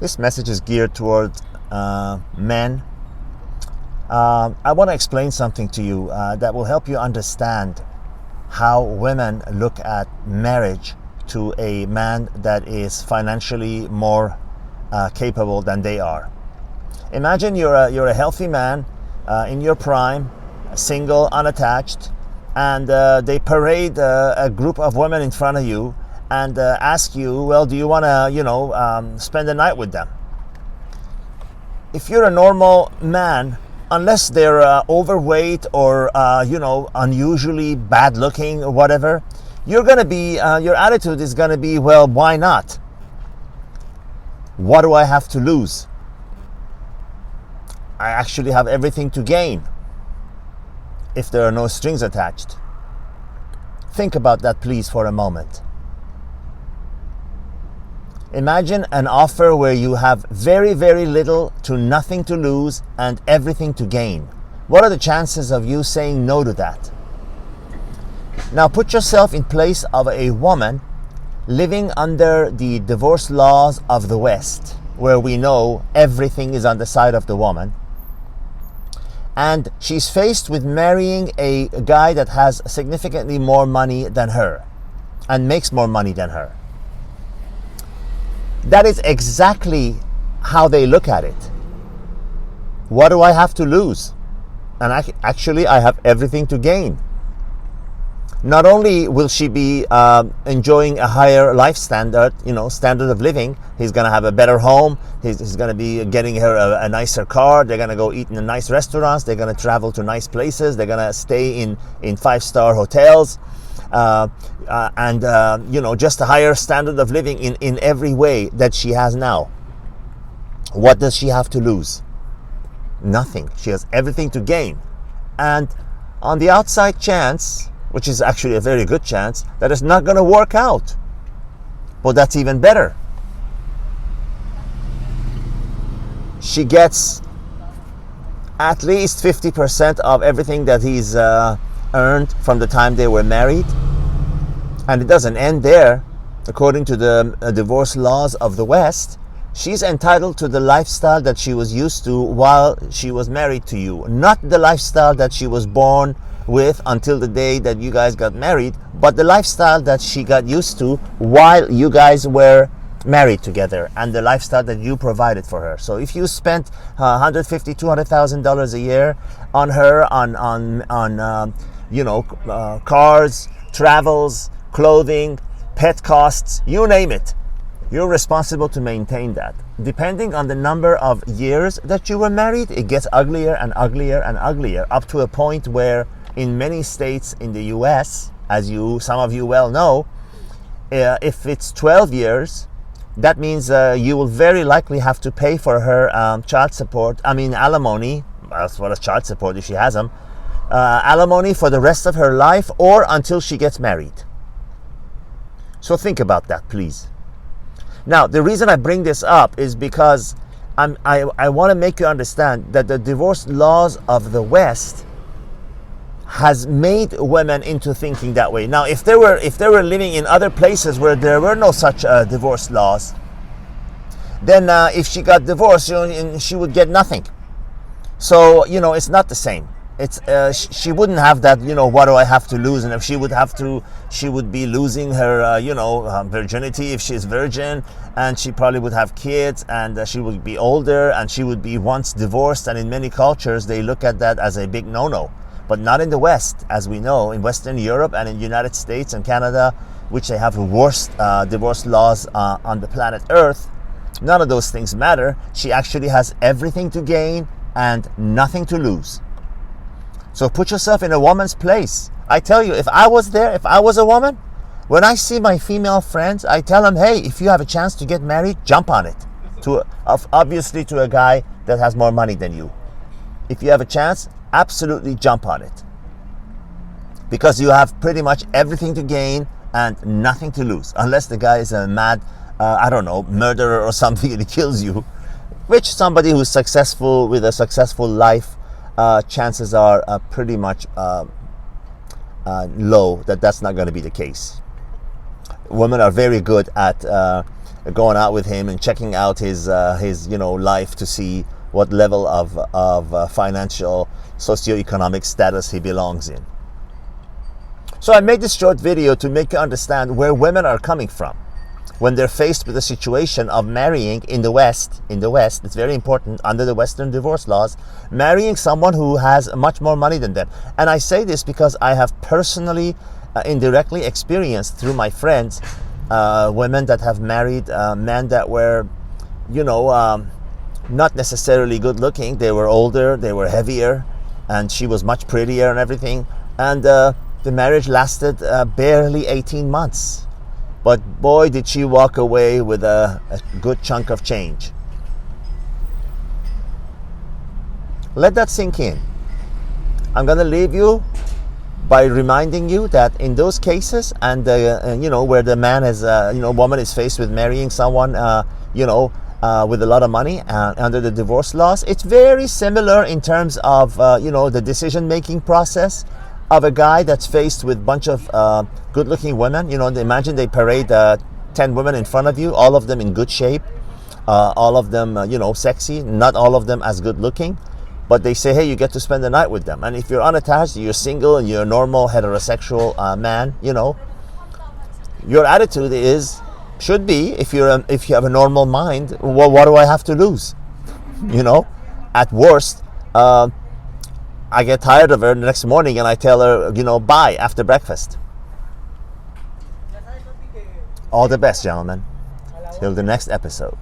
This message is geared towards men. I want to explain something to you that will help you understand how women look at marriage to a man that is financially more capable than they are. Imagine you're a healthy man in your prime, single, unattached, and they parade a group of women in front of you and ask you, well, do you want to, spend the night with them? If you're a normal man, unless they're overweight or, unusually bad looking or whatever, you're going to be, your attitude is going to be, well, why not? What do I have to lose? I actually have everything to gain if there are no strings attached. Think about that, please, for a moment. Imagine an offer where you have very, very little to nothing to lose and everything to gain. What are the chances of you saying no to that? Now put yourself in place of a woman living under the divorce laws of the West, where we know everything is on the side of the woman. And she's faced with marrying a guy that has significantly more money than her and makes more money than her. That is exactly how they look at it. What do I have to lose? And actually, I have everything to gain. Not only will she be enjoying a higher life standard, standard of living, he's going to have a better home, he's going to be getting her a nicer car, they're going to go eat in nice restaurants, they're going to travel to nice places, they're going to stay in five-star hotels, and just a higher standard of living in every way that she has now. What does she have to lose? Nothing. She has everything to gain. And on the outside chance, which is actually a very good chance, that it's not going to work out. Well, that's even better. She gets at least 50% of everything that he's earned from the time they were married. And it doesn't end there. According to the divorce laws of the West, she's entitled to the lifestyle that she was used to while she was married to you. Not the lifestyle that she was born with until the day that you guys got married, but the lifestyle that she got used to while you guys were married together, and the lifestyle that you provided for her. So if you spent $150,000, $200,000 a year on her, on cars, travels, clothing, pet costs, you name it, you're responsible to maintain that. Depending on the number of years that you were married, it gets uglier and uglier and uglier, up to a point where in many states in the US, as some of you well know, if it's 12 years, that means you will very likely have to pay for her alimony, as well as child support if she has them, alimony for the rest of her life or until she gets married. So think about that, please. Now, the reason I bring this up is because I want to make you understand that the divorce laws of the West has made women into thinking that way. Now, if they were living in other places where there were no such divorce laws, then if she got divorced, she would get nothing. So it's not the same. It's she wouldn't have that. What do I have to lose? And if she would be losing her virginity if she's virgin, and she probably would have kids, and she would be older, and she would be once divorced. And in many cultures, they look at that as a big no-no. But not in the West, as we know. In Western Europe and in the United States and Canada, which they have the worst divorce laws on the planet Earth, none of those things matter. She actually has everything to gain and nothing to lose. So put yourself in a woman's place. I tell you, if I was there, if I was a woman, when I see my female friends, I tell them, hey, if you have a chance to get married, jump on it. Obviously to a guy that has more money than you. If you have a chance, absolutely jump on it, because you have pretty much everything to gain and nothing to lose, unless the guy is a mad murderer or something and he kills you, which somebody who's successful with a successful life, chances are pretty much low that that's not going to be the case. Women are very good at going out with him and checking out his life to see what level of financial socioeconomic status he belongs in. So I made this short video to make you understand where women are coming from when they're faced with a situation of marrying in the West, it's very important, under the Western divorce laws, marrying someone who has much more money than them. And I say this because I have personally, indirectly experienced through my friends, women that have married men that were, not necessarily good looking. They were older, they were heavier, and she was much prettier and everything. And the marriage lasted barely 18 months. But boy, did she walk away with a good chunk of change. Let that sink in. I'm going to leave you by reminding you that in those cases, and where the man is, woman is faced with marrying someone, with a lot of money under the divorce laws, it's very similar in terms of, the decision-making process of a guy that's faced with a bunch of good-looking women. Imagine they parade 10 women in front of you, all of them in good shape, all of them, sexy, not all of them as good-looking, but they say, hey, you get to spend the night with them. And if you're unattached, you're single, and you're a normal heterosexual man, your attitude should be, if you have a normal mind, well, what do I have to lose? At worst, I get tired of her the next morning and I tell her, bye after breakfast. All the best, gentlemen. Till the next episode.